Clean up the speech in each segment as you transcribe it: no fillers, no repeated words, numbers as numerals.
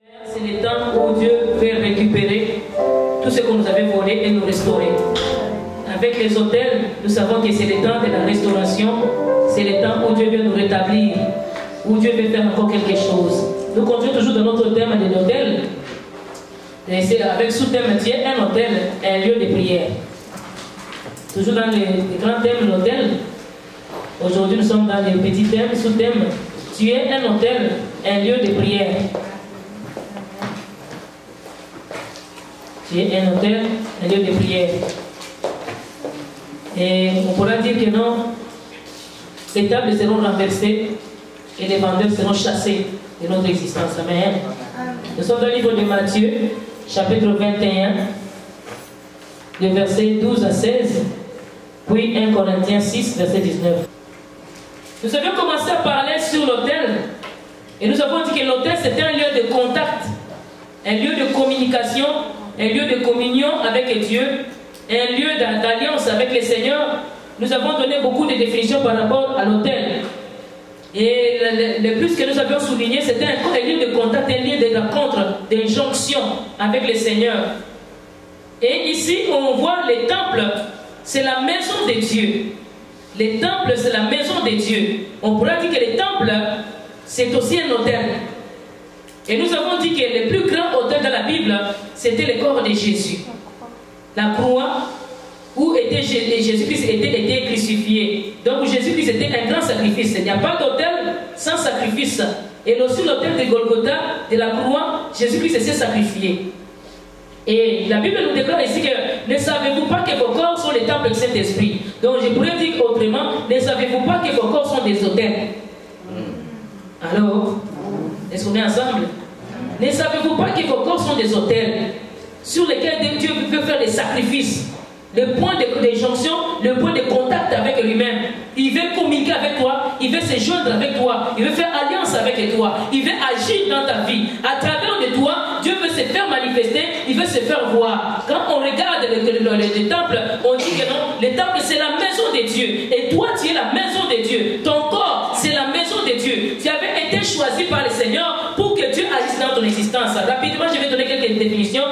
C'est le temps où Dieu veut récupérer tout ce que nous avons volé et nous restaurer. Avec les autels, nous savons que c'est le temps de la restauration. C'est le temps où Dieu veut nous rétablir, où Dieu veut faire encore quelque chose. Nous continuons toujours dans notre thème de l'autel. Avec sous-thème, Dieu, un autel, un lieu de prière. Toujours dans les grands thèmes de l'autel. Aujourd'hui, nous sommes dans les petits thèmes, sous-thèmes. Tu es un autel, un lieu de prière. Tu es un autel, un lieu de prière. Et on pourra dire que non, les tables seront renversées et les vendeurs seront chassés de notre existence. Amen. Nous sommes dans le livre de Matthieu, chapitre 21, de versets 12 à 16, puis 1 Corinthiens 6, verset 19. Nous avions commencé à parler sur l'autel, et nous avons dit que l'autel c'était un lieu de contact, un lieu de communication, un lieu de communion avec Dieu, un lieu d'alliance avec le Seigneur. Nous avons donné beaucoup de définitions par rapport à l'autel. Et le plus que nous avions souligné, c'était un lieu de contact, un lieu de rencontre, d'injonction avec le Seigneur. Et ici, on voit les temples, c'est la maison de Dieu. Les temples, c'est la maison de Dieu. On pourrait dire que les temples, c'est aussi un autel. Et nous avons dit que le plus grand autel dans la Bible, c'était le corps de Jésus. La croix où Jésus-Christ était crucifié. Donc Jésus-Christ était un grand sacrifice. Il n'y a pas d'autel sans sacrifice. Et aussi l'autel de Golgotha, de la croix, Jésus-Christ s'est sacrifié. Et la Bible nous déclare ici que ne savez-vous pas que vos corps sont les temples du Saint-Esprit. Donc je pourrais dire autrement, ne savez-vous pas que vos corps sont des autels. Alors, est-ce qu'on est ensemble? Ne savez-vous pas que vos corps sont des autels sur lesquels Dieu veut faire des sacrifices? Le point de jonction, le point de contact avec lui-même. Il veut communiquer avec toi, il veut se joindre avec toi, il veut faire alliance avec toi, il veut agir dans ta vie. À travers de toi, Dieu veut se faire manifester, il veut se faire voir. Quand on regarde les temples, on dit que non, les temples c'est la maison de Dieu. Et toi, tu es la maison de Dieu. Ton corps, c'est la maison de Dieu. Tu avais été choisi par le Seigneur pour que Dieu agisse dans ton existence. Rapidement, je vais donner quelques définitions.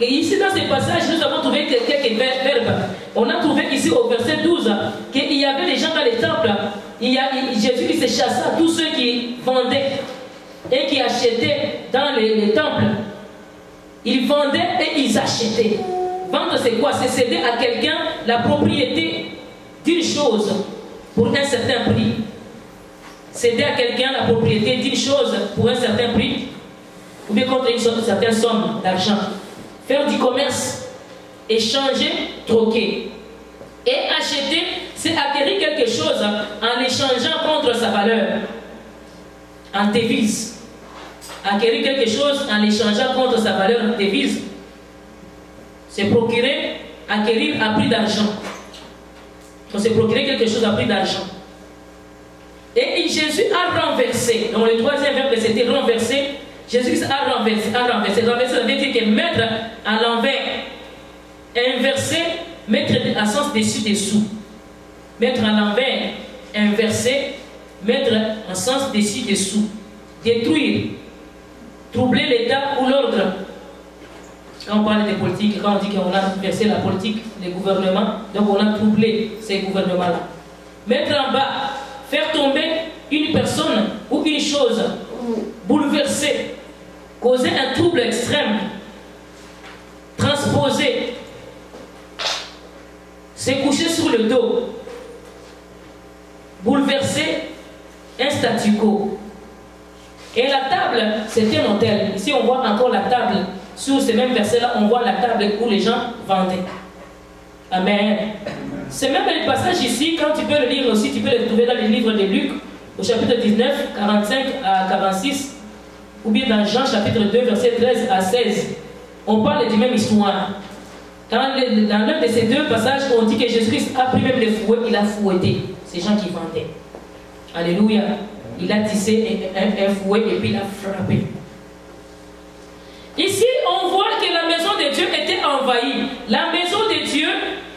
Et ici, dans ce passage, nous avons trouvé quelques verbes. On a trouvé ici au verset 12 qu'il y avait des gens dans les temples. Jésus qui se chassa tous ceux qui vendaient et qui achetaient dans les temples. Ils vendaient et ils achetaient. Vendre, c'est quoi? C'est céder à quelqu'un la propriété d'une chose pour un certain prix. Céder à quelqu'un la propriété d'une chose pour un certain prix, ou bien contre une certaine somme d'argent. Faire du commerce, échanger, troquer. Et acheter, c'est acquérir quelque chose en l'échangeant contre sa valeur, en devise. Acquérir quelque chose en l'échangeant contre sa valeur en devise. C'est procurer, acquérir à prix d'argent. Donc c'est procurer quelque chose à prix d'argent. Et Jésus a renversé. Donc le troisième verbe c'était renverser. Jésus a renversé. Renverser, ça veut dire que mettre à l'envers. Inverser, mettre à sens dessus-dessous. Mettre à l'envers, inverser, mettre en sens dessus-dessous. Détruire, troubler l'état ou l'ordre. Quand on parle de politique, quand on dit qu'on a inversé la politique, les gouvernements, donc on a troublé ces gouvernements-là. Mettre en bas, faire tomber une personne ou une chose, bouleverser, causer un trouble extrême, transposer, se coucher sur le dos, bouleverser un statu quo. Et la table, c'est un autel. Ici, on voit encore la table. Sur ces mêmes versets-là, on voit la table où les gens vendaient. Amen. C'est même le passage ici, quand tu peux le lire aussi, tu peux le trouver dans le livre de Luc, au chapitre 19, 45 à 46, ou bien dans Jean, chapitre 2, verset 13 à 16. On parle du même histoire. Dans l'un de ces deux passages, on dit que Jésus-Christ a pris même le fouet, il a fouetté ces gens qui vendaient. Alléluia. Il a tissé un fouet et puis il a frappé. Ici, on voit que la maison de Dieu était envahie. La maison de Dieu,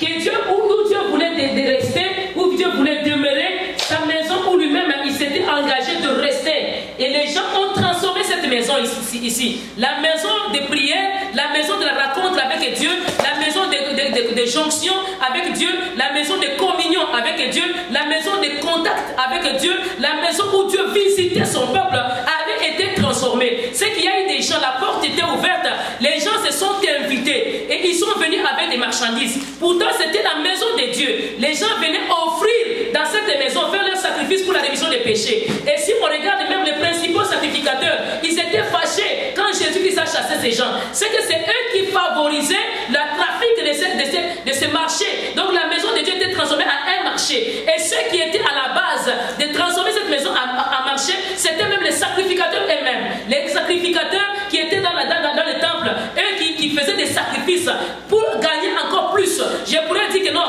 où Dieu voulait rester, où Dieu voulait demeurer, sa maison où lui-même il s'était engagé de rester. Et les gens ont transformé cette maison ici. La maison de prière, la maison de la rencontre avec Dieu, la maison de jonction avec Dieu, la maison de communion avec Dieu, la maison de contact avec Dieu, la maison où Dieu visitait son peuple avait été transformée. C'est qu'il y a eu des gens, la porte était ouverte, les gens se sont invités et ils sont venus avec des marchandises. Pourtant, c'était la maison de Dieu. Les gens venaient offrir dans cette maison, faire leur sacrifice pour la rémission des péchés. Et si on regarde même les principaux sacrificateurs, ils étaient fâchés quand Jésus-Christ a chassé ces gens. C'est que c'est eux qui favorisaient le trafic de ces marchés. Donc la maison de Dieu était transformée en un marché. Et ceux qui étaient à la base de transformer cette maison en marché, c'était même les sacrificateurs eux-mêmes. Les sacrificateurs qui étaient dans le temple, eux qui faisaient des sacrifices pour gagner encore plus. Je pourrais dire que non,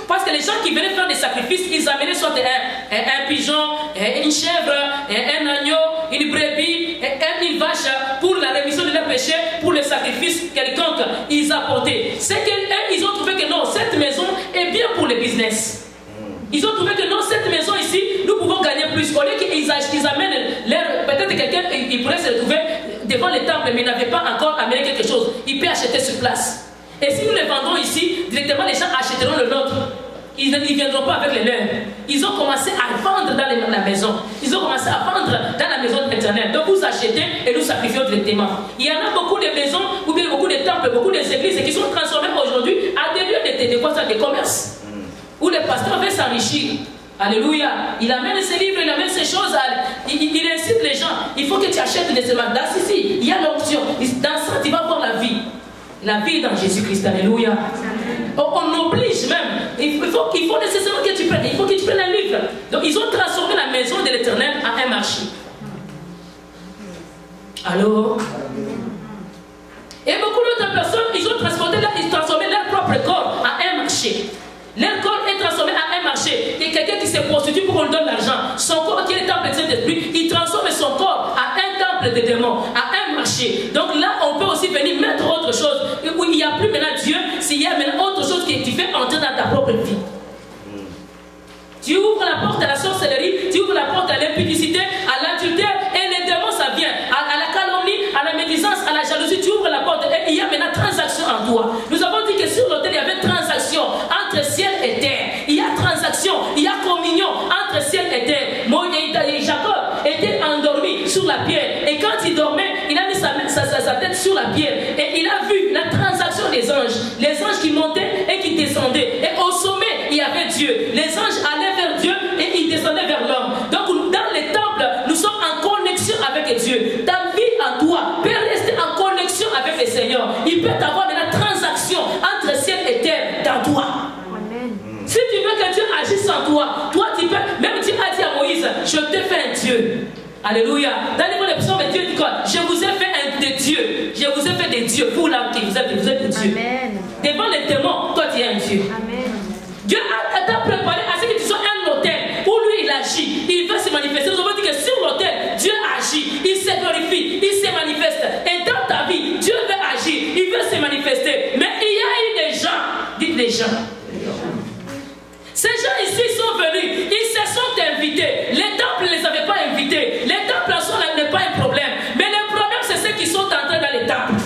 parce que les gens qui venaient faire des sacrifices, ils amenaient soit un pigeon, une chèvre, un agneau, une brebis, une vache pour la rémission de leurs péchés, pour le sacrifice quelconque ils apportaient. C'est qu'ils ont trouvé que non, cette maison est bien pour le business. Ils ont trouvé que non, cette maison ici, nous pouvons gagner plus. Au lieu qu'ils amènent peut-être quelqu'un, il pourrait se retrouver devant le temple, mais il n'avait pas encore amené quelque chose. Il peut acheter sur place. Et si nous les vendons ici, directement les gens achèteront le nôtre. Ils ne viendront pas avec les leurs. Ils ont commencé à vendre dans la maison. Ils ont commencé à vendre dans la maison de l'Éternel. Donc vous achetez et nous sacrifions directement. Il y en a beaucoup de maisons, ou bien beaucoup de temples, beaucoup d'églises qui sont transformées aujourd'hui à des lieux de commerce. Où le pasteur veut s'enrichir. Alléluia. Il amène ses livres, il amène ses choses. Il incite les gens. Il faut que tu achètes des semences. Dans ceci, il y a l'option. Dans ça, tu vas voir la vie. La vie dans Jésus-Christ. Alléluia. On oblige même. Il faut nécessairement que tu prennes. Il faut que tu prennes un livre. Donc ils ont transformé la maison de l'Éternel en un marché. Allô? Et beaucoup d'autres personnes, ils ont transformé leur propre corps en un marché. Leur corps est transformé en un marché. Il y a quelqu'un qui se prostitue pour qu'on lui donne l'argent. Son corps qui est le temple de Saint-Esprit, il transforme son corps en un temple de démons, en un marché. Donc là, on peut aussi venir mettre autre chose. Où il n'y a plus maintenant Dieu, s'il y a maintenant autre chose que tu fais entrer dans ta propre vie. Tu ouvres la porte à la sorcellerie, tu ouvres la porte à l'impudicité, à l'adultère, et les démons, ça vient. À la calomnie, à la médisance, à la jalousie, tu ouvres la porte, et il y a maintenant transaction en toi. Nous avons dit que sur l'autel, il y avait transaction entre ciel et terre. Il y a transaction, il y a communion entre ciel et terre. Jacob était endormi sur la pierre, et quand il dormait, il a mis sa tête sur la pierre, et il a vu la transaction des anges. Les anges qui montaient et qui descendaient. Et au sommet, il y avait Dieu. Les anges allaient vers Dieu et ils descendaient vers l'homme. Donc dans les temples, nous sommes en connexion avec Dieu. Ta vie en toi peut rester en connexion avec le Seigneur. Il peut avoir de la transaction entre ciel et terre dans toi. Amen. Si tu veux que Dieu agisse en toi, tu peux, même Dieu a dit à Moïse, je t'ai fait un Dieu. Alléluia. Dans les livres de psaumes, Dieu dit quoi? Je vous ai fait des dieux. Je vous ai fait des dieux. Vous là qui vous êtes des dieux. Amen. Devant les démons, toi tu es un Dieu. Amen. Dieu t'a préparé à ce que tu sois un autel où lui il agit, il veut se manifester. Nous avons dit que sur l'autel, Dieu agit, il se glorifie, il se manifeste. Et dans ta vie, Dieu veut agir, il veut se manifester. Mais il y a eu des gens, dites les gens. Ces gens ici sont venus, ils se sont invités. Les temples ne les avaient pas invités. Les temples en soi n'est pas un problème. Mais le problème, c'est ceux qui sont entrés dans les temples.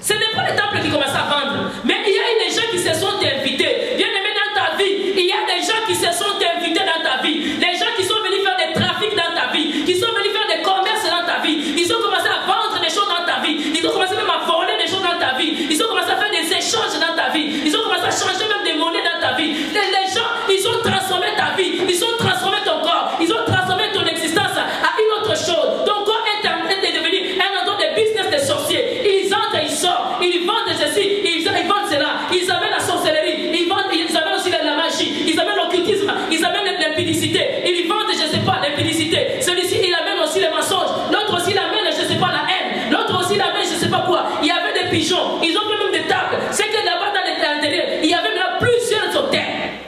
Ce n'est pas les temples qui commencent à vendre. Mais il y a eu des gens qui se sont invités. Bien aimé dans ta vie, il y a des gens qui se sont invités dans ta vie. Les gens qui sont venus faire des trafics dans ta vie, qui sont venus faire des commerces dans ta vie. Ils ont commencé à vendre des choses dans ta vie. Ils ont commencé même à voler des choses dans ta vie. Ils ont commencé à faire des échanges dans ta vie. Ils ont commencé à changer même des monnaies dans ta vie. Les gens, ils ont transformé ta vie. Ils ont transformé ton corps. Ils ont transformé ton existence à une autre chose. Ton corps est devenu un endroit de business de sorciers. Ils entrent, ils sortent. Ils vendent ceci. Ils vendent cela. Ils amènent la sorcellerie. Ils amènent aussi la magie. Ils amènent l'occultisme. Ils amènent l'impudicité. Ils vendent, je ne sais pas, l'impudicité. Celui-ci, il amène aussi les mensonges. L'autre aussi, il amène, je ne sais pas, la haine. L'autre aussi, il amène, je ne sais pas quoi. Il y avait des pigeons. Ils ont fait même des tables. C'est que là-bas, dans l'intérieur, il y avait là plusieurs hôtels.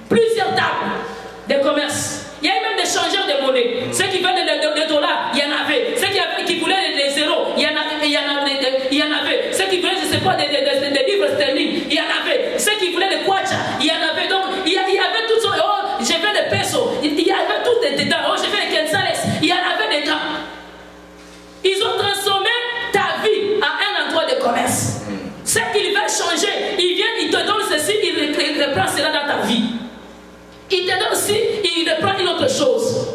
Plusieurs tables de commerce. Il y avait même des changeurs de monnaie. Ceux qui veulent des dollars, il y en avait. Ceux qui voulaient les zéros, il y en avait. Ceux qui voulaient, je ne sais pas, des livres sterling, il y en avait. Ceux qui voulaient des kwacha, il y en avait. Donc, il y avait tout ça. Oh, j'ai fait les pesos. Il y avait tout dedans. Oh, j'ai fait les quetzales. Il y en avait des gars. Ils une autre chose.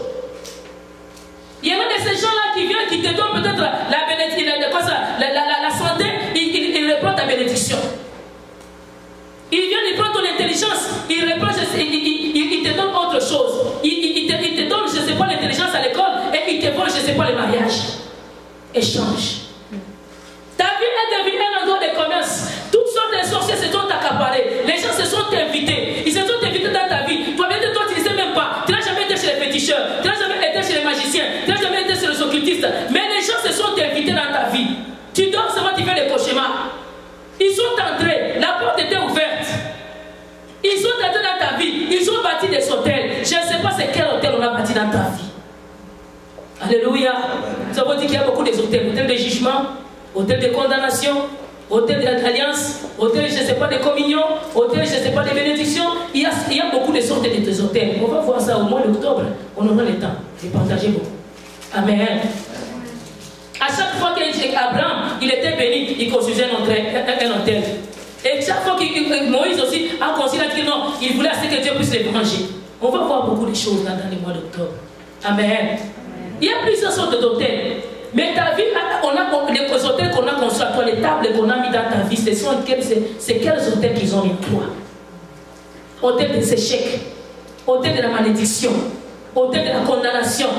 Il y en a de ces gens-là qui viennent, qui te donnent peut-être la santé, ils reprennent ta bénédiction. Ils viennent, ils prennent ton intelligence, ils te donnent autre chose. Ils te donnent, je ne sais pas, l'intelligence à l'école et ils te volent, je ne sais pas, le mariage. Échange. Ta vie est devenue un endroit de commerce. Toutes sortes de sorciers se sont accaparés. Les gens se sont invités. Ils se sont invités dans ta vie. Toi, tu ne sais même pas. Tu n'as jamais été chez les féticheurs. Tu n'as jamais été chez les magiciens. Tu n'as jamais été chez les occultistes. Mais les gens se sont invités dans ta vie. Tu dors seulement, tu fais des cauchemars. Ils sont entrés. La porte était ouverte. Ils sont entrés dans ta vie. Ils ont bâti des hôtels. Je ne sais pas c'est quel hôtel on a bâti dans ta vie. Alléluia. Nous avons dit qu'il y a beaucoup d'hôtels. Hôtel de jugement, hôtel de condamnation, hôtel d'alliance, hôtel, je ne sais pas, de communion, hôtel, je ne sais pas, de bénédiction. Il y a beaucoup de sortes de hôtels. On va voir ça au mois d'octobre. On aura le temps de partager beaucoup. Amen. À chaque fois qu'Abraham il était béni, il construisait un hôtel. Et chaque fois que Moïse aussi a considéré que non, il voulait assez que Dieu puisse les venger. On va voir beaucoup de choses dans les mois d'octobre. Amen. Il y a plusieurs sortes d'hôtels. Mais ta vie, les hôtels qu'on a construits, toi, les tables qu'on a mis dans ta vie, c'est quels hôtels qu'ils ont mis toi? Hôtel des échecs, hôtel de la malédiction, hôtel de la condamnation.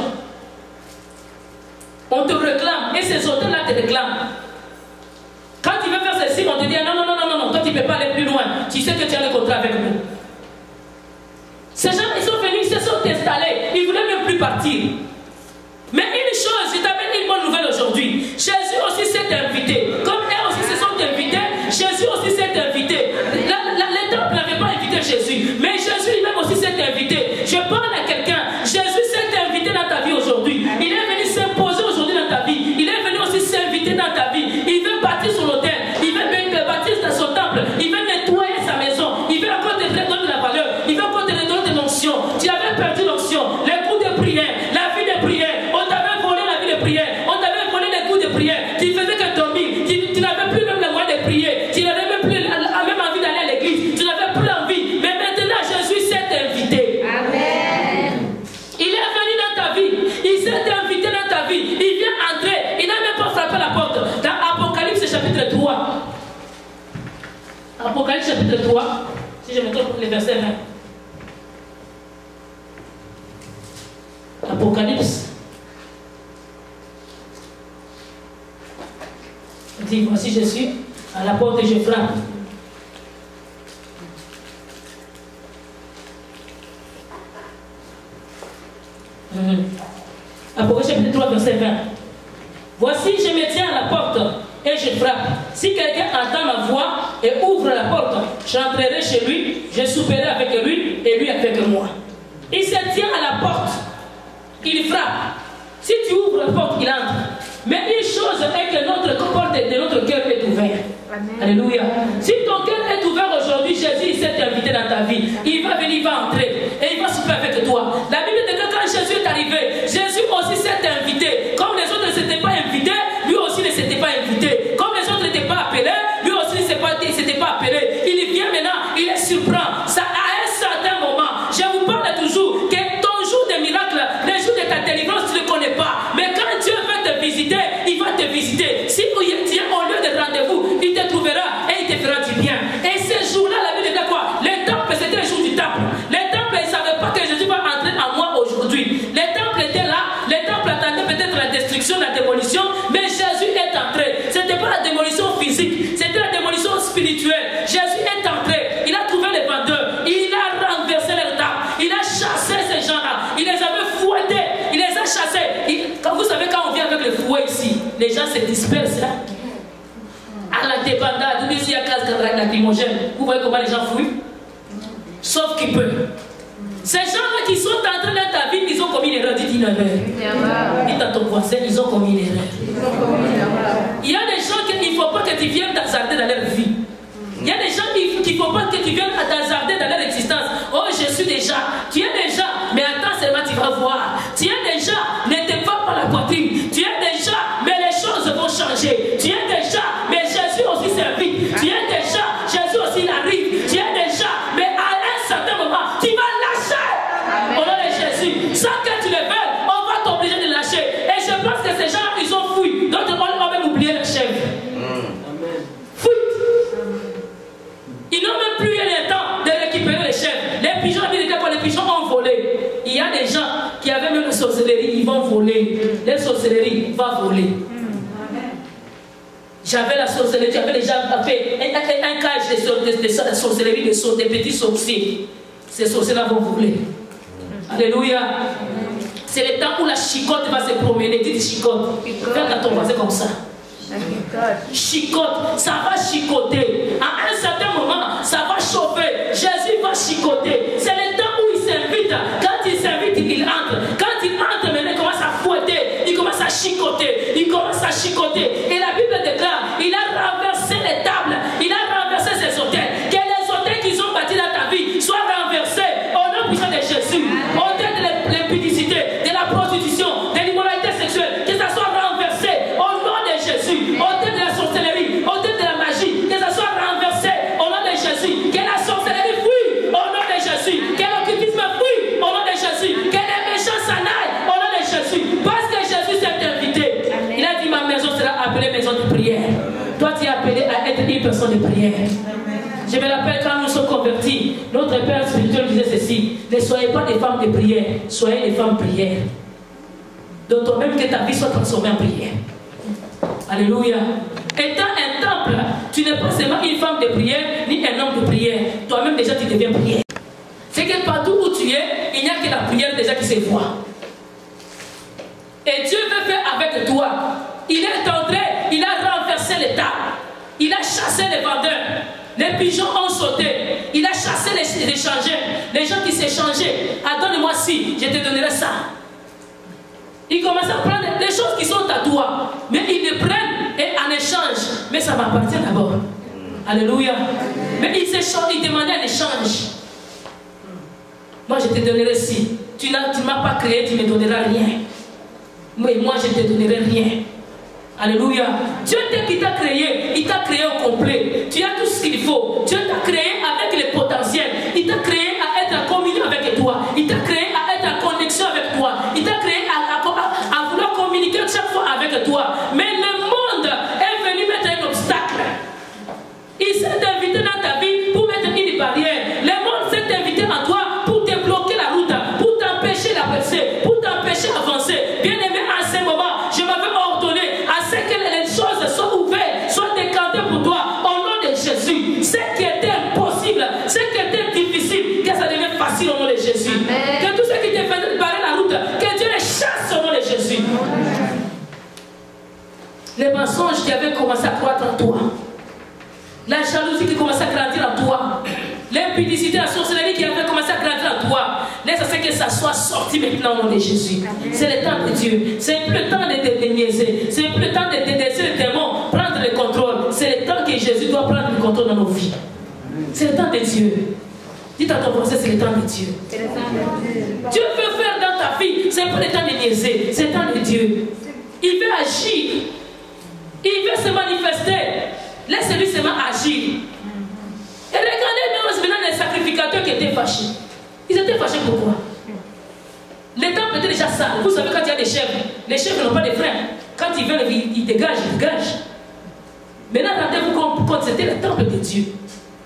On te réclame, et ces hôtels-là te réclament. Quand tu veux faire ceci, on te dit non, toi tu ne peux pas aller plus loin. Tu sais que tu as le contrat avec nous. Ces gens, ils sont venus, ils se sont installés, ils ne voulaient même plus partir. Mais une chose, je t'amène une bonne nouvelle aujourd'hui. Jésus aussi s'est invité. Comme eux aussi se sont invités, Jésus aussi s'est invité. Les temples n'avaient pas invité Jésus. Mais Jésus lui-même aussi s'est invité. Je parle à quelqu'un. Jésus s'est invité dans ta vie aujourd'hui. Il est venu s'imposer aujourd'hui dans ta vie. Il est venu aussi s'inviter dans ta vie. Il veut bâtir son hôtel. Il veut bâtir son temple. Il veut nettoyer sa maison. Il veut encore te redonner de la valeur. Il veut encore te redonner de l'onction. Tu avais perdu l'onction. Les coups de prière. La vie de prière. On t'avait volé la vie de prière. On t'avait volé les coups de prière. Tu faisais que dormir. Tu n'avais plus même le moyen de prier. Tu n'avais même plus même envie d'aller à l'église. Tu n'avais plus envie. Mais maintenant, Jésus s'est invité. Amen. Il est venu dans ta vie. Il s'est invité dans ta vie. Il vient entrer. Il n'a même pas frappé la porte. Dans Apocalypse chapitre 3. Apocalypse chapitre 3. Si je me trompe, le verset 20. Apocalypse. Dis, voici je suis à la porte et je frappe. Apocalypse chapitre 3 verset 20. Voici je me tiens à la porte et je frappe. Si quelqu'un entend ma voix et ouvre la porte, j'entrerai chez lui, je souperai avec lui et lui avec moi. Il se tient à la porte. Il frappe. Si tu ouvres la porte, il entre. Mais une chose est que notre porte de notre cœur est ouverte. Alléluia. Si ton cœur est ouvert aujourd'hui, Jésus s'est invité dans ta vie. Il va venir, il va entrer et il va souper avec toi. La Bible dit que quand Jésus est arrivé, Jésus aussi s'est invité. Comme les autres ne s'étaient pas invités, lui aussi ne s'était pas invité. Comme les autres n'étaient pas appelés, lui aussi ne s'était pas appelé. Il vient maintenant, il les surprend. Ça, à un certain moment, je vous parle toujours que ton jour de miracle, le jour de ta délivrance, tu ne le connais pas. Mais quand Dieu veut te visiter, il va te visiter. Si tu es au lieu de rendez-vous, il te trouvera et il te fera du bien. Et ce jour-là, la Bible dit quoi? Le temple, c'était le jour du temple. Les temples, ils ne savaient pas que Jésus va entrer en moi aujourd'hui. Les temples étaient là, les temples attendaient peut-être la destruction, la démolition, mais Jésus est entré. Ce n'était pas la démolition physique, c'était la démolition spirituelle. Jésus est entré, il a trouvé les vendeurs, il a renversé leur table, il a chassé ces gens-là, il les avait fouettés, il les a chassés. Quand vous savez, quand on vient avec le fouet ici, les gens se dispersent là. À la débandade, vous dites il y a classe lacrymogène. Vous voyez comment les gens fouillent? Sauf qu'ils peuvent. Ces gens-là qui sont entrés dans ta vie, ils ont commis une erreur. Dites une erreur. Dites à ton voisin, ils ont commis une erreur. Il y a des gens qu'il ne faut pas que tu viennes t'hasarder dans leur vie. Il y a des gens qu'il ne faut pas que tu viennes t'hasarder dans leur existence. Oh, je suis déjà. Tu es déjà. Mais attends seulement, tu vas voir. Tu es déjà. Ne te va pas la poitrine. Tu es déjà. Mais les choses vont changer. Tu es déjà. Mais Jésus aussi s'invite. Tu es déjà. Jésus aussi arrive. Tu es déjà. Mais à un certain moment, tu vas lâcher. Au nom de Jésus. voler. Les sorcelleries vont voler. J'avais la sorcellerie, j'avais déjà fait un cage de sorcellerie, des petits sorciers. Ces sorciers-là vont voler. Alléluia. C'est le temps où la chicotte va se promener. Dites chicotte. Faites à ton voisin comme ça. Chicotte, ça va chicoter. À un certain moment, ça va chauffer. Jésus va chicoter. C'est le temps où il s'invite. Quand il s'invite, il entre. Quand il entre, maintenant, il commence à fouetter. Il commence à chicoter. Il commence à chicoter. Et la Bible déclare, il a renversé les tables. Il a renversé ses hôtels. Que les hôtels qu'ils ont bâtis dans ta vie soient renversés au nom puissant de Jésus. Hôtels de l'impudicité, de la prostitution, de l'immoralité sexuelle. Que ça soit renversé au nom de Jésus. Hôtel de la sorcellerie, hôtel de la magie. Que ça soit renversé au nom de Jésus. Que la sorcellerie fuit au nom de Jésus. Que l'occultisme fuit au nom de Jésus. Que les méchants s'en aillent au nom de Jésus. Parce que Jésus s'est invité. Amen. Il a dit ma maison sera appelée maison de prière. Toi tu es appelé à être une personne de prière. Amen. Je me rappelle quand nous sommes convertis, notre père spirituel disait ceci: ne soyez pas des femmes de prière, soyez des femmes prières. Donc toi-même que ta vie soit transformée en prière. Alléluia. Étant un temple, tu n'es pas seulement une femme de prière, ni un homme de prière. Toi-même déjà tu deviens prière. C'est que partout où tu es, il n'y a que la prière déjà qui se voit. Et Dieu veut faire avec toi. Il est entré, il a renversé les tables. Il a chassé les vendeurs. Les pigeons ont sauté. Il a chassé les échangeurs. Les gens qui s'échangeaient. Ah, donne-moi ci, je te donnerai ça. Ils commencent à prendre les choses qui sont à toi. Mais ils les prennent et en échange. Mais ça m'appartient d'abord. Alléluia. Mais ils demandaient un échange. Moi, je te donnerai ci. Tu ne m'as pas créé, tu ne me donneras rien. Mais moi, je ne te donnerai rien. Alléluia. Dieu qui t'a créé, il t'a créé au complet. Tu as tout ce qu'il faut. Dieu t'a créé avec le potentiel. Il t'a créé à être en communion avec toi. Il t'a créé à être en connexion avec toi. Il t'a créé à vouloir communiquer chaque fois avec toi. Mais le monde est venu mettre un obstacle. Il s'est invité dans ta vie pour mettre une barrière. Le monde s'est invité en toi pour te bloquer la route, pour t'empêcher d'avancer, pour t'empêcher d'avancer. Bien aimé, à ce moment, je m'avais ordonné à ce que les choses soient ouvertes, soient décantées pour toi, au nom de Jésus. Ce qui était impossible, ce qui était difficile, que ça devienne facile au nom de Jésus. Amen. Que tout ce qui te faisait barrer la route, que Dieu les chasse au nom de Jésus. Les mensonges qui avaient commencé à croître en toi, la jalousie qui commençait à grandir en toi, l'impudicité, la sorcellerie qui avait commencé à grandir en toi, laisse à ce que ça soit sorti maintenant au nom de Jésus. C'est le temps de Dieu. C'est plus le temps de niaiser. C'est plus le temps de laisser les démons prendre le contrôle. C'est le temps que Jésus doit prendre le contrôle dans nos vies. C'est le temps de Dieu. Dites à ton voisin, c'est le temps de Dieu. Dieu veut faire dans ta vie. C'est pas le temps de niaiser. C'est le temps de Dieu. Il veut agir. Il veut se manifester. Laisse-lui seulement agir. Et regardez maintenant les sacrificateurs qui étaient fâchés. Ils étaient fâchés pourquoi? Les temples étaient déjà sales. Vous savez, quand il y a des chèvres, les chèvres n'ont pas de freins. Quand ils veulent, ils dégagent, ils dégagent. Maintenant, rendez-vous compte, c'était le temple de Dieu.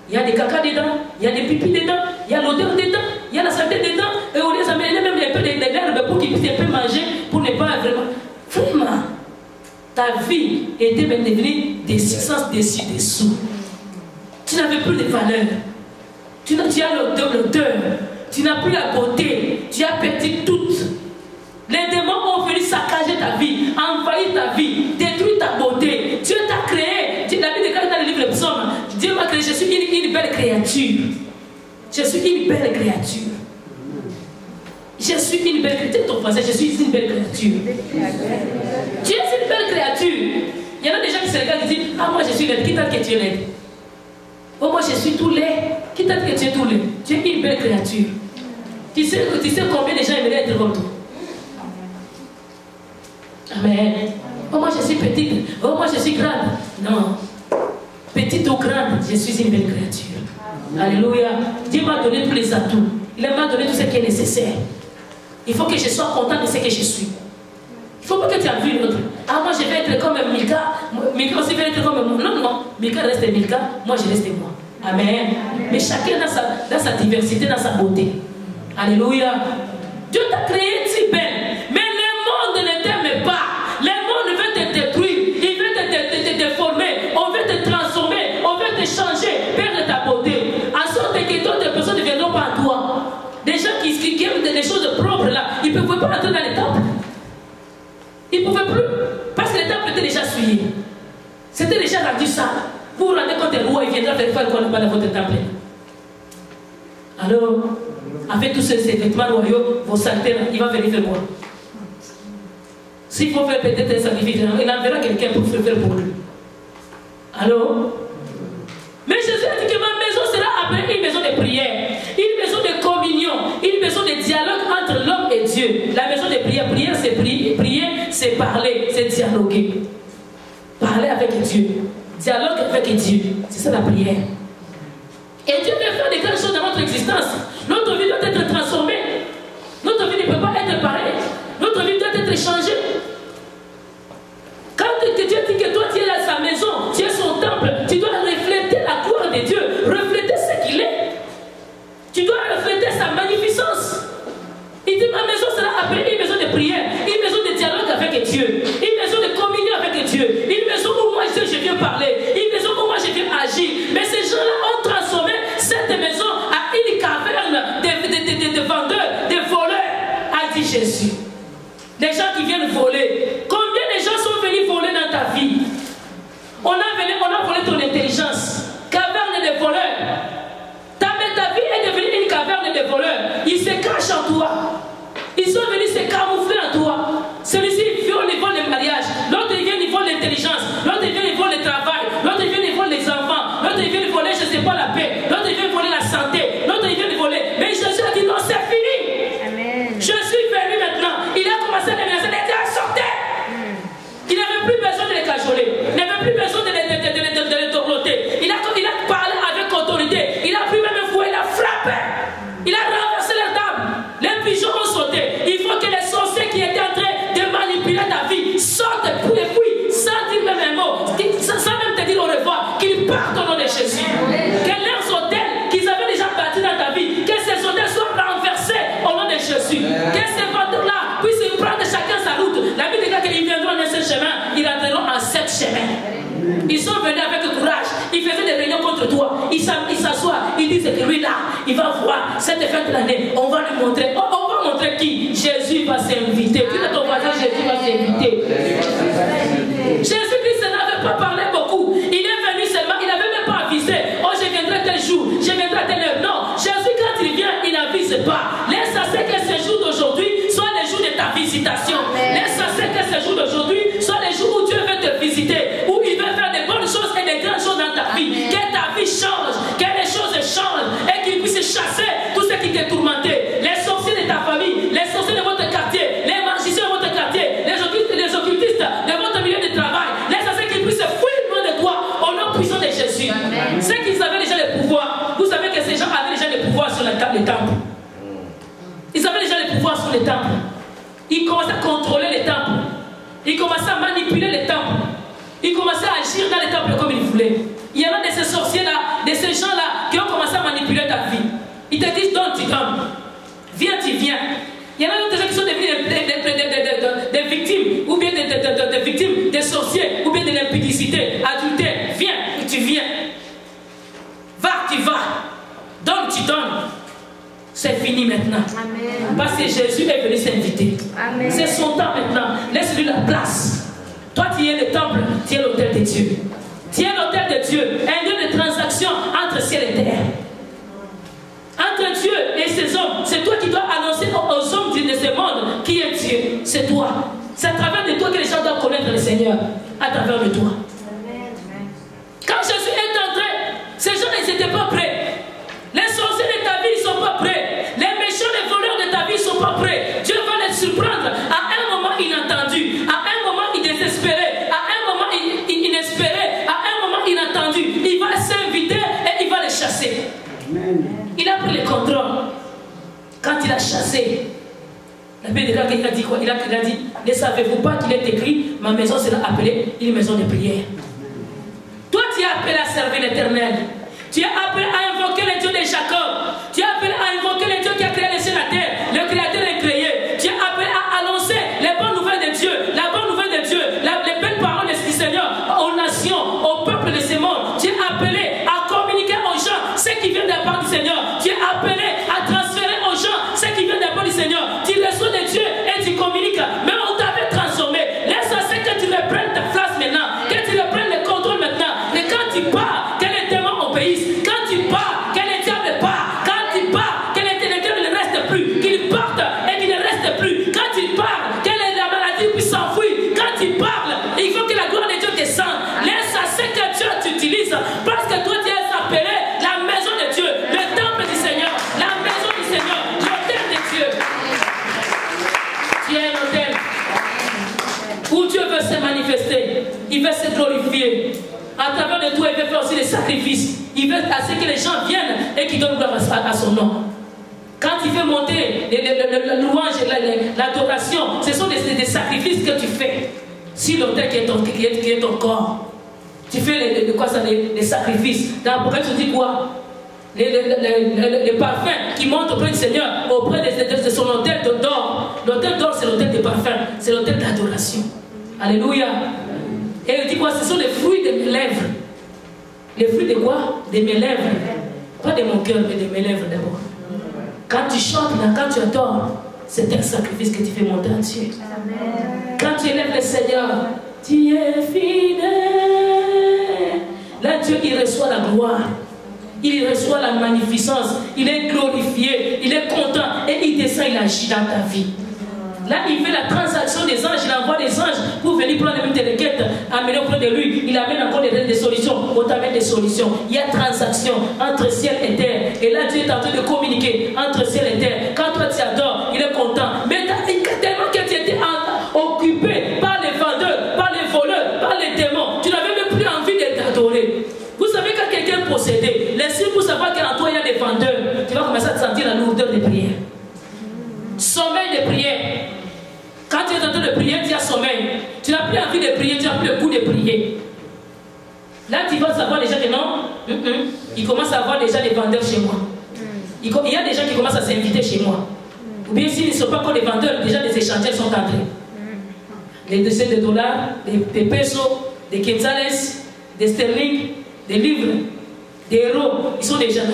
Il y a des caca dedans, il y a des pipis dedans, il y a l'odeur dedans, il y a la saleté dedans. Et on les amène même un peu d'herbe pour qu'ils puissent un peu manger, pour ne pas vraiment. Vraiment, ta vie était même devenue des substances dessus-dessous. Tu n'avais plus de valeur. Tu as l'odeur. Tu n'as plus la beauté. Tu as perdu tout. Les démons ont venu saccager ta vie, envahir ta vie, détruire ta beauté. Dieu t'a créé. La Bible déclare dans le livre de Psaume, Dieu m'a créé. Je suis une belle créature. Je suis une belle créature. Je suis une belle créature. Ton français, je suis une belle créature. Tu es une belle créature. Il y en a des gens qui se regardent et disent, ah, moi je suis laide. Qui t'a dit que tu es laide? Oh, moi je suis tout laid. Qui t'a dit que tu es tout laid? Tu es une belle créature. Tu sais combien de gens aimeraient être comme toi? Amen. Oh, moi je suis petite. Oh, moi je suis grande. Non. Petite ou grande, je suis une belle créature. Alléluia. Dieu m'a donné tous les atouts. Il m'a donné tout ce qui est nécessaire. Il faut que je sois content de ce que je suis. Il ne faut pas que tu as vu l'autre. Ah, moi je vais être comme Mika. Mika aussi va être comme moi. Non, non. Mika reste Mika. Moi je reste moi. Amen. Mais chacun dans sa diversité, dans sa beauté. Alléluia. Dieu t'a créé si belle. Mais le monde Il ne pouvait plus. Parce que le temple était déjà souillé. C'était déjà rendu sale. Vous vous rendez compte, le roi, il viendra faire quoi dans votre temple. Alors, avec tous ces vêtements royaux, vos saletés, il va venir faire quoi? S'il faut faire peut-être un sacrifice, il enverra quelqu'un pour faire pour lui. Alors, mais Jésus a dit que ma maison sera appelée une maison de prière, une maison de communion, une maison de dialogue entre l'homme et Dieu. La maison de prière, prière c'est prier, c'est parler, c'est dialoguer. Parler avec Dieu, dialogue avec Dieu, c'est ça la prière. Et Dieu veut faire des grandes choses dans notre existence. Notre vie doit être transformée. Notre vie ne peut pas être pareille. Notre vie doit être changée. Quand Dieu dit que toi tu es à sa maison, tu es son temple, tu dois refléter la gloire de Dieu, refléter ce qu'il est. Tu dois refléter sa magnificence. Il dit ma maison sera appelée une maison de prière, une maison de dialogue avec Dieu, une maison de communion avec Dieu, une maison où moi je viens parler, une maison où moi je viens agir. Mais ces gens-là ont transformé cette maison à une caverne de vendeurs, de voleurs, a dit Jésus. Des gens qui viennent voler. Combien de gens sont venus voler dans ta vie? On a volé ton intelligence. Caverne de voleurs. Ta vie est devenue une caverne de voleurs. Ils se cachent en toi. Ils sont venus se camoufler en toi. Celui-ci, il vole le mariage. L'autre, il vient, il vole l'intelligence. L'autre, il vient, il vole le travail. L'autre, il vient, il vole les enfants. L'autre, il vient, il voler, je ne sais pas, la paix. L'autre, il vient voler la santé. L'autre, il vient, il voler. Mais Jésus a dit non, c'est fini. Amen. Je suis venu maintenant. Il a commencé à les menacer. Il a dit sortez. Il n'avait plus besoin de les cajoler. Il n'avait plus besoin de les dorloter. Il a parlé avec autorité. Il a pris même un fouet, il a frappé. Il a renversé les tables. Les pigeons ont sauté. Il faut que les sorciers qui étaient en train de manipuler ta vie sortent pour les fouilles, sans dire même un mot, sans même te dire au revoir, qu'ils partent au nom de Jésus. Que leurs hôtels qu'ils avaient déjà bâtis dans ta vie, que ces hôtels soient renversés au nom de Jésus. Que ces vendeurs-là puissent prendre chacun sa route. La Bible dit qu'ils viendront dans ce chemin, ils rentreront en 7 chemins. Ils sont venus avec courage. Ils faisaient des réunions contre toi. Ils s'assoient. Ils disent que lui là, il va voir cette fin de l'année. On va lui montrer. On va montrer qui? Jésus va s'inviter. Puis de ton voisin, Jésus va s'inviter. Jésus-Christ n'avait pas parlé beaucoup. Il est venu seulement. Il n'avait même pas avisé. Oh, je viendrai tel jour. Je viendrai telle heure. Non. Jésus, quand il vient, il n'avise pas. Laisse à ce que ce jour d'aujourd'hui soit le jour de ta visitation. Laisse à ce que ce jour d'aujourd'hui soit le jour où Dieu veut te visiter. Où il veut faire des bonnes choses et des grandes choses dans ta vie. Que ta vie change. Que les choses changent. Et qu'il puisse chasser tout ce qui t'est tourmenté. Les sorciers de ta famille. Les sorciers de votre quartier. Les magiciens de votre quartier. Les occultistes de votre milieu de travail. Laisse à ce qu'ils puissent fuir loin de toi. Au nom puissant de Jésus. Ceux qui avaient déjà le pouvoir. Vous savez que ces gens avaient déjà le pouvoir sur les temples. Ils avaient déjà le pouvoir sur les temples. Ils commençaient à contrôler les temples. Ils commençaient à manipuler les temples. Ils commençaient à agir dans les temples comme ils voulaient. Il y en a de ces sorciers-là, de ces gens-là qui ont commencé à manipuler ta vie. Ils te disent donne, tu donnes. Viens, tu viens. Il y en a d'autres gens qui sont devenus des victimes, ou bien des victimes des sorciers, ou bien de l'impudicité, adultère. Viens, tu viens. Va, tu vas. Donne, tu donnes. C'est fini maintenant. Amen. Parce que Jésus est venu s'inviter. C'est son temps maintenant. Laisse-lui la place. Toi, tu es le temple, tu es l'autel de Dieu. Tu es l'autel de Dieu. Un lieu de transaction entre ciel et terre. Entre Dieu et ses hommes. C'est toi qui dois annoncer aux hommes de ce monde qui est Dieu. C'est toi. C'est à travers de toi que les gens doivent connaître le Seigneur. À travers de toi. Quand Jésus est entré, ces gens n'étaient pas prêts. Les sorciers de ta vie ne sont pas prêts. Les méchants, les voleurs de ta vie ne sont pas prêts. Dieu va les surprendre à un moment inattendu, à un moment désespéré, à un moment inespéré, à un moment inattendu. Il va s'inviter et il va les chasser. Amen. Il a pris le contrôle. Quand il a chassé, la Bible a dit quoi? Il a dit, ne savez-vous pas qu'il est écrit, ma maison sera appelée une maison de prière. Toi, tu es appelé à servir l'Éternel. Tu es appelé à invoquer le Dieu de Jacob. Tu es appelé à invoquer le Dieu qui a créé les cieux et la terre. Le Créateur est créé. Tu es appelé à annoncer les bonnes nouvelles de Dieu. La bonne nouvelle de Dieu. Les belles paroles du Seigneur aux nations, au peuple de ce monde. Tu es appelé à communiquer aux gens ce qui vient de la part du Seigneur. Tu es appelé à transférer aux gens ce qui vient de la part du Seigneur. Tu reçois de Dieu et tu communiques. Mais on t'avait transformé. bruit. Quand tu parles, il faut que la gloire de Dieu descende. Laisse à ce que Dieu t'utilise. Parce que toi, tu es appelé la maison de Dieu, le temple du Seigneur, la maison du Seigneur, l'autel de Dieu. Tu es un autel où Dieu veut se manifester. Il veut se glorifier. À travers de toi, il veut faire aussi des sacrifices. Il veut à ce que les gens viennent et qu'ils donnent gloire à son nom. Quand il fait monter le louange et l'adoration, ce sont des sacrifices que tu fais sur l'autel qui est ton corps. Tu fais les sacrifices. Dans l'Apocalypse, tu dis quoi? Les parfums qui montent auprès du Seigneur, auprès de son autel d'or. L'autel d'or, c'est l'autel des parfums, c'est l'autel d'adoration. Alléluia. Et il dit quoi? Ce sont les fruits de mes lèvres. Les fruits de quoi? De mes lèvres. Pas de mon cœur, mais de mes lèvres d'abord. Quand tu chantes, quand tu adores, c'est un sacrifice que tu fais monter à Dieu. Quand tu élèves le Seigneur, tu es fidèle. Là, Dieu, il reçoit la gloire. Il reçoit la magnificence. Il est glorifié. Il est content. Et il descend, il agit dans ta vie. Là, il fait la transaction des anges. Il envoie des anges pour venir prendre les requêtes, amener auprès de lui. Il amène encore des solutions. On t'amène des solutions. Il y a transaction entre ciel et terre. Et là, Dieu est en train de communiquer entre ciel et terre. Quand toi, tu adores, il est content. Mais tellement que tu étais occupé par les vendeurs, par les voleurs, par les démons, tu n'avais même plus envie de t'adorer. Vous savez, quand quelqu'un est possédé, les signes pour savoir qu'en toi, il y a des vendeurs, tu vas commencer à te sentir la lourdeur des prières. Sommeil de prière. Quand tu es en train de prier, tu as sommeil. Tu n'as plus envie de prier, tu n'as plus le goût de prier. Là, tu vas savoir déjà que non, il commence à avoir déjà des vendeurs chez moi. Il y a des gens qui commencent à s'inviter chez moi. Ou bien s'ils ne sont pas encore des vendeurs, déjà des échangeurs sont entrés. Des dizaines de dollars, des pesos, des quetzales, des sterling, des livres, des euros, ils sont déjà là.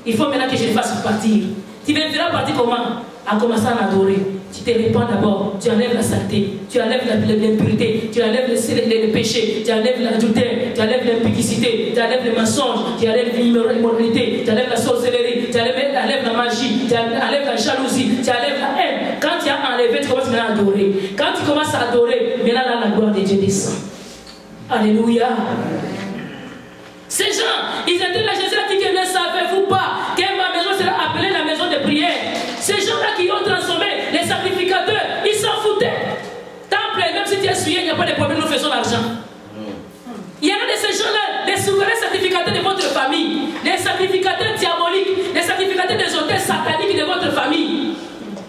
Il faut maintenant que je les fasse partir. Tu vas partir comment? À commencer à m'adorer. Tu te répands d'abord, tu enlèves la saleté, tu enlèves l'impureté, tu enlèves les péchés, tu enlèves l'adultère, tu enlèves l'impudicité, tu enlèves le mensonge, tu enlèves l'immoralité, tu enlèves la sorcellerie, tu enlèves la magie, tu enlèves la jalousie, tu enlèves la haine. Quand tu as enlevé, tu commences maintenant à adorer. Quand tu commences à adorer, maintenant là, la gloire de Dieu descend. Alléluia. Ces gens, ils étaient là, Jésus a dit que ne savez-vous pas que ma maison sera appelée la maison de prière. Ces gens-là qui ont transformé les sacrificateurs, ils s'en foutaient. Temple, même si tu es souillé, il n'y a pas de problème, nous faisons l'argent. Il y en a de ces gens-là, les souverains sacrificateurs de votre famille, les sacrificateurs diaboliques, les sacrificateurs des hôtels sataniques de votre famille.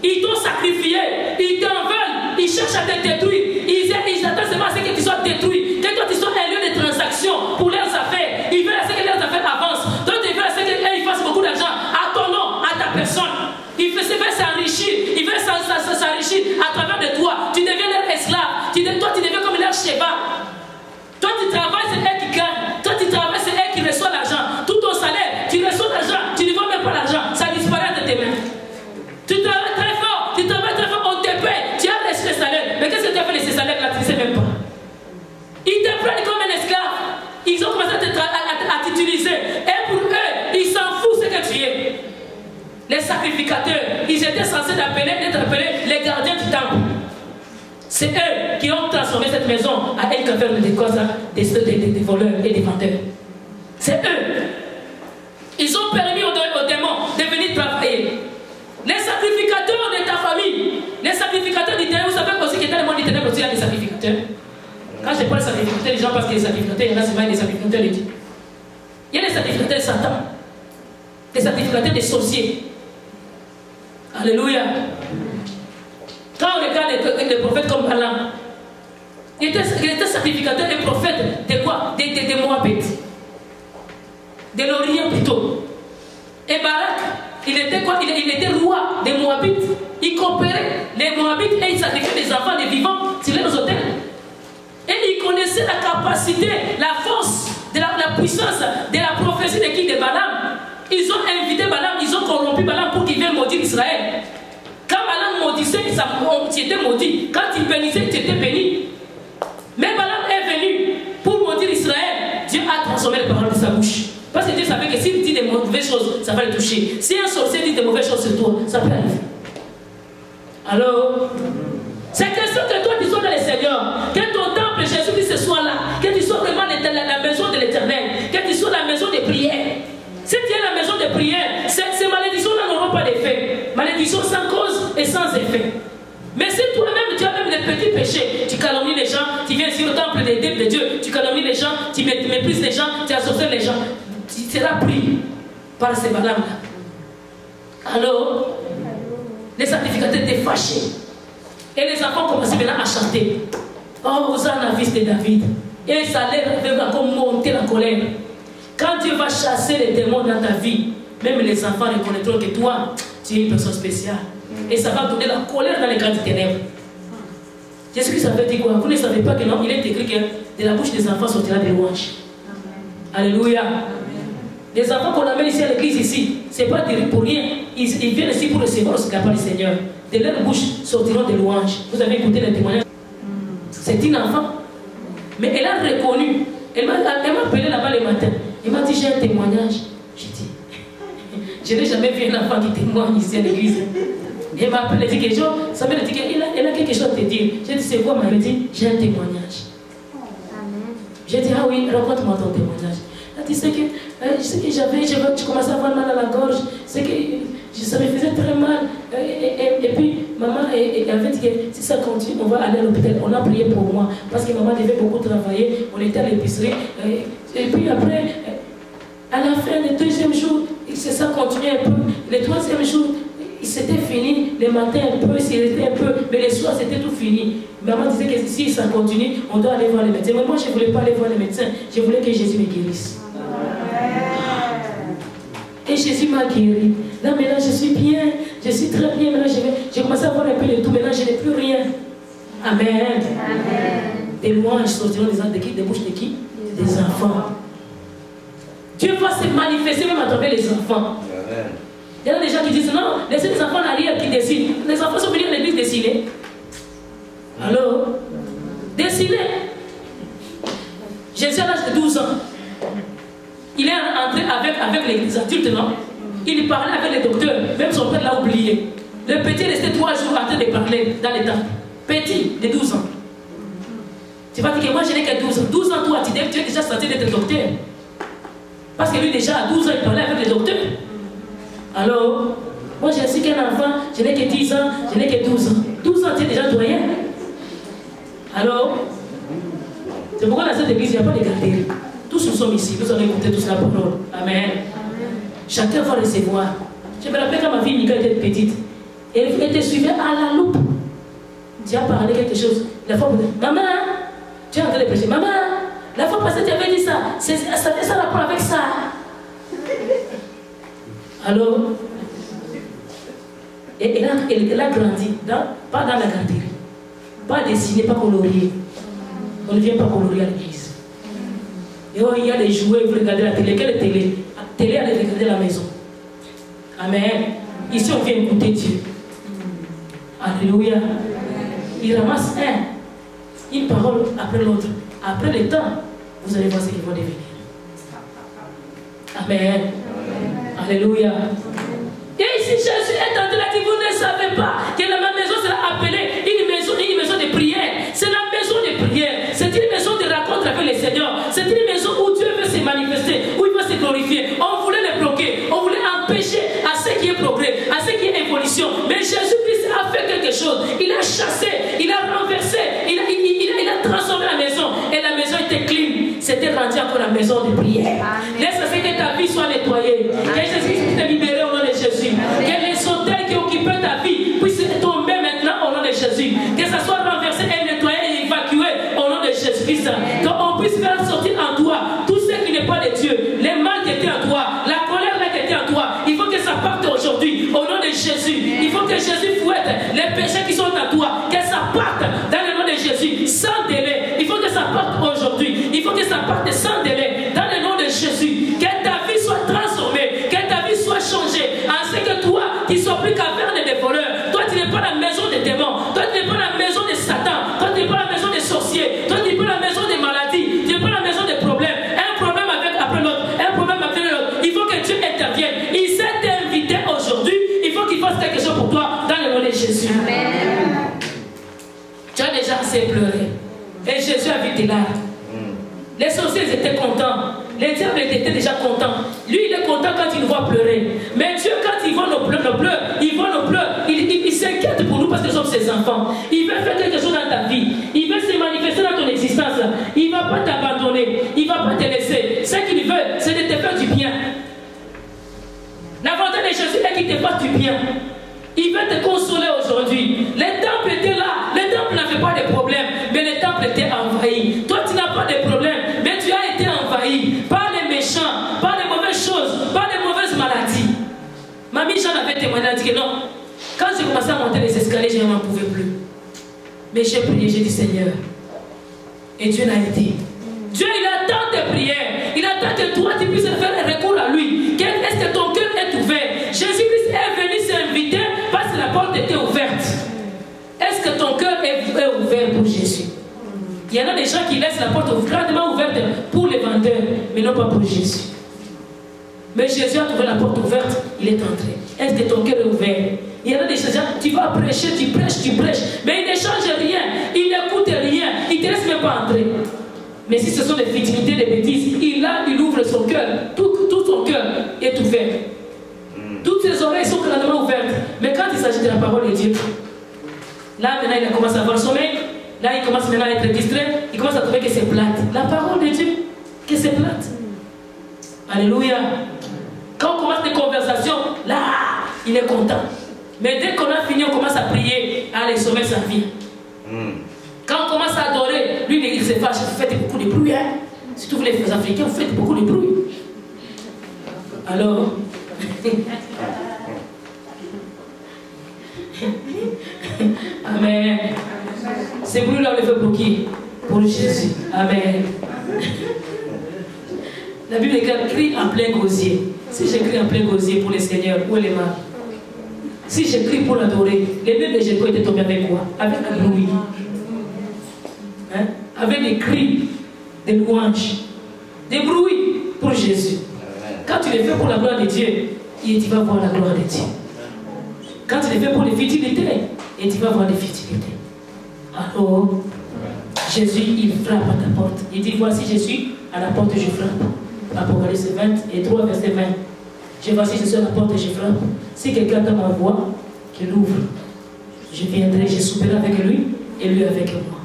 Ils t'ont sacrifié, ils t'en veulent, ils cherchent à te détruire. Ils attendent seulement à ce que tu sois détruit, que toi tu sois un lieu de transaction pour leurs affaires. Ils veulent à ce que leurs affaires avancent. D'autres ils veulent à ce qu'ils fassent beaucoup d'argent à ton nom, à ta personne. Ils veulent s'enrichir, ils veulent s'enrichir à travers de toi. Tu deviens leur esclave, toi tu deviens comme leur cheval. Toi tu travailles, c'est eux qui gagnent. Toi tu travailles, c'est eux qui reçoivent l'argent. Tout ton salaire, tu reçois l'argent, tu ne vois même pas l'argent, ça disparaît de tes mains. Tu travailles très fort, on te paye, tu as reçu le salaire. Mais qu'est-ce que tu as fait de ces salaires-là, tu ne sais même pas. Ils te prennent comme un esclave. Ils ont commencé à t'utiliser. Et pour eux, ils s'en foutent ce que tu es. Les sacrificateurs, ils étaient censés d'être appelés les gardiens du temple. C'est eux qui ont transformé cette maison à une caverne des voleurs et des vendeurs. C'est eux. Ils ont permis aux démons de venir travailler. Les sacrificateurs de ta famille, les sacrificateurs du terrain, vous savez aussi qu'il y a dans le monde du ténèbres aussi, il y a des sacrificateurs. Quand je parle de sacrificateurs, les gens pensent qu'il y a des sacrificateurs, il y en a souvent des sacrificateurs de Dieu. Il y a des sacrificateurs de Satan, des sacrificateurs des sorciers. Alléluia. Quand on regarde les prophètes comme Balaam, il était sacrificateur et prophète de quoi? Des Moabites. De l'Orient plutôt. Et Barak, il était quoi? Il était roi des Moabites. Il coopérait les Moabites et il sacrifiait les enfants des vivants sur les hôtels. Et il connaissait la capacité, la force, la puissance de la prophétie de qui? De Balaam. Ils ont invité Balaam, ils ont corrompu Balaam pour qu'il vienne maudire Israël. Quand Balaam maudissait, tu étais maudit. Quand il bénissait, tu étais béni. Mais Balaam est venu pour maudire Israël. Dieu a transformé les paroles de sa bouche. Parce que Dieu savait que s'il dit des mauvaises choses, ça va le toucher. Si un sorcier dit des mauvaises choses sur toi, ça peut arriver. Alors, c'est question que toi, tu sois dans les services. Seigneur. Que ton temple, Jésus-Christ, soit là. Que tu sois vraiment la maison de l'Éternel. Que tu sois la maison de prière. Si tu es la maison de prière, ces malédictions-là n'auront pas d'effet. Malédiction sans cause et sans effet. Mais si toi-même, tu as même des petits péchés, tu calomnies les gens, tu viens ici au temple de Dieu, tu calomnies les gens, tu méprises les gens, tu associes les gens, tu seras pris par ces balames-là. Alors, les sacrificateurs étaient fâchés. Et les enfants commençaient maintenant à chanter. Oh, Hosanna, fils de David. Et ça leur encore monter la colère. Quand Dieu va chasser les démons dans ta vie, même les enfants reconnaîtront que toi, tu es une personne spéciale. Et ça va donner la colère dans les grandes ténèbres. Jésus-Christ avait dit quoi? Vous ne savez pas que non, il est écrit que de la bouche des enfants sortira des louanges. Alléluia. Les enfants qu'on amène ici à l'église ici, ce n'est pas pour rien. Ils viennent ici pour recevoir ce qu'a parlé le Seigneur. De leur bouche sortiront des louanges. Vous avez écouté les témoignages? C'est une enfant. Mais elle a reconnu. Elle m'a appelé là-bas le matin. Elle m'a dit, j'ai un témoignage. J'ai dit, je n'ai jamais vu un enfant qui témoigne ici à l'église. Elle m'a appelé, elle dit quelque chose. Ça m'a dit qu'elle a quelque chose à te dire. J'ai dit, c'est quoi? Elle m'a dit, j'ai un témoignage. J'ai dit, ah oui, raconte-moi ton témoignage. Elle dit, c'est que j'ai commencé à avoir mal à la gorge. C'est que ça me faisait très mal. Et puis, maman avait dit que si ça continue, on va aller à l'hôpital. On a prié pour moi. Parce que maman devait beaucoup travailler. On était à l'épicerie. Et puis après, à la fin du deuxième jour, ça continuait un peu. Le troisième jour, c'était fini. Le matin un peu, c'était un peu. Mais le soir, c'était tout fini. Maman disait que si ça continue, on doit aller voir le médecin. Mais moi, je ne voulais pas aller voir le médecin. Je voulais que Jésus me guérisse. Et Jésus m'a guéri. Là, maintenant, je suis bien. Je suis très bien. Maintenant, j'ai commencé à voir un peu de tout. Maintenant, je n'ai plus rien. Amen. Amen. Des louanges sortiront des bouches de qui? Des enfants. Dieu va se manifester même à travers les enfants. Amen. Il y a des gens qui disent non, laissez les enfants en arrière qui dessinent. Les enfants sont venus à l'église dessiner. Alors, dessiner. Jésus à l'âge de 12 ans. Il est entré avec les adultes, non? Il parlait avec les docteurs. Même son père l'a oublié. Le petit restait 3 jours en train de parler dans les temps. Petit, de 12 ans. Tu vas dire que moi je n'ai que 12 ans. 12 ans, toi, tu es déjà censé d'être docteur. Parce que lui, déjà, à 12 ans, il parlait avec les docteurs. Alors, moi, je suis qu'un enfant, je n'ai que 10 ans, je n'ai que 12 ans. 12 ans, tu es déjà doyen. Alors, c'est pourquoi dans cette église, il n'y a pas de garderie. Tous nous sommes ici, nous allons écouter tous la parole. Amen. Chacun va recevoir. Je me rappelle quand ma fille Mika était petite. Elle te suivait à la loupe. Tu as parlé quelque chose. La fois, maman, tu es en train de prêcher. Maman, la fois passée, tu avais dit ça. Ça fait ça rapport avec ça. Alors, elle a grandi, pas dans la garderie, pas dessiné, pas colorié. On ne vient pas colorier à l'église. Et oh, il y a des jouets, vous regardez la télé. Quelle télé? La télé, allez regarder la maison. Amen. Ici, on vient écouter Dieu. Alléluia. Il ramasse une parole après l'autre. Après le temps, vous allez voir ce qu'ils vont devenir. Amen. Alléluia. Et ici, Jésus est en train de dire, vous ne savez pas que ma maison sera appelée une maison de prière. C'est la maison de prière. C'est une maison de rencontre avec le Seigneur. C'est une maison où Dieu veut se manifester, où il veut se glorifier. On voulait le bloquer. On voulait empêcher à ce qui est progrès, à ce qui est évolution. Mais Jésus-Christ a fait quelque chose. Il a chassé, il a renversé, il a transformé la maison. Et la maison était clean. C'était rendu encore la maison de prière. Laisse que ta vie soit nettoyée. Que Jésus te libéré au nom de Jésus. Que les sauteurs qui occupaient ta vie puissent tomber maintenant au nom de Jésus. Que ça soit renversé et nettoyé et évacué au nom de Jésus-Christ. Qu'on puisse faire sortir en toi tout ce qui n'est pas de Dieu. Les mal qui étaient en toi, la colère là qui était en toi. Il faut que ça parte aujourd'hui au nom de Jésus. Il faut que Jésus fouette les péchés qui sont en toi. Que ça parte dans le nom de Jésus sans délai. Il faut que ça parte aujourd'hui. Il faut que ça parte sans délai dans le nom de Jésus. Que ta vie soit transformée. Que ta vie soit changée. En ce que toi, tu ne sois plus caverne des voleurs. Toi, tu n'es pas la maison des démons. Toi, tu n'es pas la maison de Satan. Toi, tu n'es pas la maison des sorciers. Toi, tu n'es pas la maison des maladies. Tu n'es pas la maison des problèmes. Un problème après l'autre. Un problème après l'autre. Il faut que Dieu intervienne. Il s'est invité aujourd'hui. Il faut qu'il fasse quelque chose pour toi dans le nom de Jésus. Amen. Tu as déjà assez pleuré. Et Jésus habite là. Les sorciers étaient contents. Les diables étaient déjà contents. Lui, il est content quand il nous voit pleurer. Mais Dieu, quand il voit nos pleurs, il s'inquiète pour nous parce que nous sommes ses enfants. Il veut faire quelque chose dans ta vie. Il veut se manifester dans ton existence. Il ne va pas t'abandonner. Il ne va pas te laisser. Ce qu'il veut, c'est de te faire du bien. L'avantage de Jésus est qu'il te fasse du bien. Il veut te consoler aujourd'hui. Les temples étaient là. Les temples n'avaient pas de problème. Mais les temples étaient envahis. Toi, tu n'as pas de problème. Mais tu as été envahi par les méchants, par les mauvaises choses, par les mauvaises maladies. Mamie Jeanne avait témoigné. Elle a dit que non. Quand j'ai commencé à monter les escaliers, je n'en pouvais plus. Mais j'ai prié, j'ai dit Seigneur. Et Dieu l'a aidé. Dieu, il attend tes prières. Il attend que toi, tu puisses faire un recours à lui. Est-ce que ton cœur est ouvert? Jésus-Christ est venu s'inviter parce que la porte était ouverte. Est-ce que ton cœur est ouvert pour Jésus? Il y en a des gens qui laissent la porte grandement ouverte pour les vendeurs, mais non pas pour Jésus. Mais Jésus a trouvé la porte ouverte, il est entré. Est-ce que ton cœur est ouvert? Il y en a des gens, tu vas prêcher, tu prêches, mais il ne change rien, il n'écoute rien, il ne te laisse même pas entrer. Mais si ce sont des futilités, des bêtises, il ouvre son cœur, tout son cœur est ouvert. Toutes ses oreilles sont grandement ouvertes. Mais quand il s'agit de la parole de Dieu, là maintenant il commence à avoir sommeil, là il commence maintenant à être distrait, il commence à trouver que c'est plate. La parole de Dieu, que c'est plate. Alléluia. Quand on commence des conversations, là, il est content. Mais dès qu'on a fini, on commence à prier, les sommets s'en viennent. Quand on commence à adorer, lui il se fâche, vous faites beaucoup de bruit. Hein? Surtout vous les Africains, vous faites beaucoup de bruit. Alors, amen. Ces bruits-là, on les fait pour qui? Pour Jésus. Amen. La Bible écrit crie en plein gosier. Si j'écris en plein gosier pour le Seigneur, où est le mal? Si j'écris pour l'adorer, les murs de Jéricho étaient tombés avec quoi? Avec un bruit. Hein? Avec des cris, des louanges, des bruits pour Jésus. Quand tu les fais pour la gloire de Dieu, et tu vas voir la gloire de Dieu. Quand tu les fais pour les futilités, et tu vas voir les futilités. Alors, Jésus, il frappe à ta porte. Il dit, voici, je suis à la porte, je frappe. Apocalypse 23, verset 20. Voici, je suis à la porte et je frappe. Si quelqu'un entend ma voix, qu'il ouvre. Je viendrai, je souperai avec lui, et lui avec moi.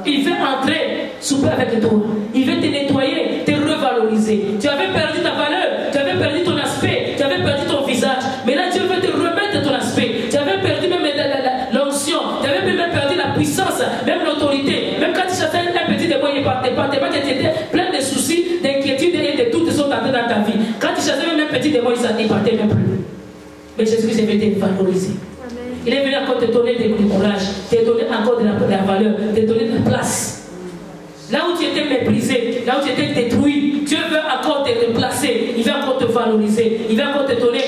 Il veut entrer, souper avec toi. Il veut te nettoyer, te revaloriser. Tu avais perdu ta valeur, tu avais perdu ton aspect, tu avais perdu ton visage. Mais là, Dieu veut te remettre ton aspect. Tu avais perdu même l'onction, tu avais même perdu la puissance, même l'autorité. Même quand tu chassais un petit démon, il partait pas. Tu étais plein de soucis, d'inquiétudes et de doutes sont entrés dans ta vie. Quand tu chassais même un petit démon, il ne partait même plus. Mais Jésus-Christ est venu te valoriser. Il est venu encore te donner du courage, te donner encore de la valeur, te donner de la place. Là où tu étais méprisé, là où tu étais détruit, Dieu veut encore te replacer, il veut encore te valoriser, il veut encore te donner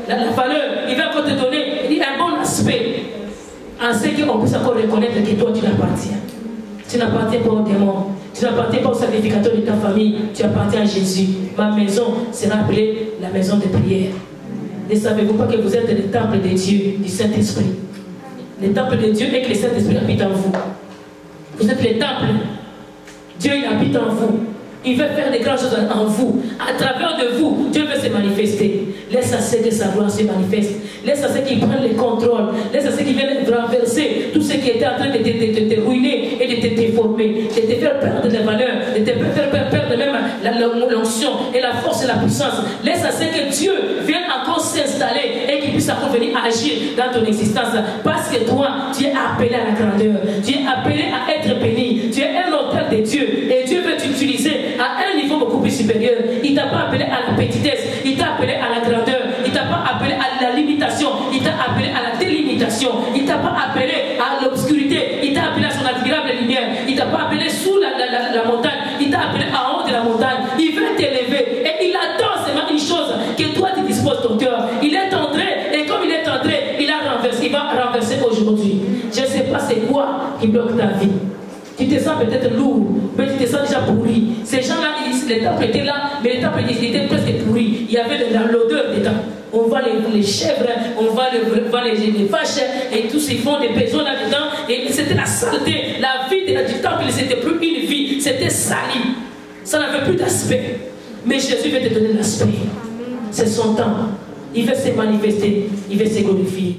la valeur, il veut encore te donner un bon aspect. En ce qu'on puisse encore reconnaître que toi tu n'appartiens. Tu n'appartiens pas au démon, tu n'appartiens pas au sacrificateur de ta famille, tu appartiens à Jésus. Ma maison sera appelée la maison de prière. Ne savez-vous pas que vous êtes le temple de Dieu, du Saint-Esprit? Le temple de Dieu et que le Saint-Esprit habite en vous. Vous êtes le temple. Dieu il habite en vous. Il veut faire des grandes choses en vous. À travers de vous, Dieu veut se manifester. Laisse à ce que sa gloire se manifeste. Laisse à ce qu'il prenne le contrôle. Laisse à ce qu'il vienne renverser tout ce qui était en train de te ruiner et de te déformer, de te faire perdre les valeurs, de te faire perdre même l'onction et la force et la puissance. Laisse à ce que Dieu vienne encore s'installer et qu'il puisse encore venir agir dans ton existence. Parce que toi, tu es appelé à la grandeur. Tu es appelé à être béni. Tu es un autel de Dieu. Et Dieu veut t'utiliser à un niveau beaucoup plus supérieur. Il ne t'a pas appelé à la petitesse, il t'a appelé à la grandeur, il ne t'a pas appelé à la limitation, il t'a appelé à la délimitation, il ne t'a pas appelé à l'obscurité, il t'a appelé à son admirable lumière, il ne t'a pas appelé sous la montagne, il t'a appelé en haut de la montagne. Il veut t'élever et il attend seulement une chose, que toi tu disposes ton cœur. Il est entré et comme il est entré, il va renverser aujourd'hui. Je ne sais pas c'est quoi qui bloque ta vie. Tu te sens peut-être lourd, mais tu te sens déjà pourri. Ces gens-là, les temples étaient là, mais les temples étaient presque pourris. Il y avait de l'odeur dedans. on voit les chèvres, on voit les vaches, et tous ils font des besoins là-dedans. Et c'était la saleté. La vie du temple, c'était plus une vie, c'était sali. Ça n'avait plus d'aspect. Mais Jésus veut te donner l'aspect. C'est son temps. Il veut se manifester, il veut se glorifier.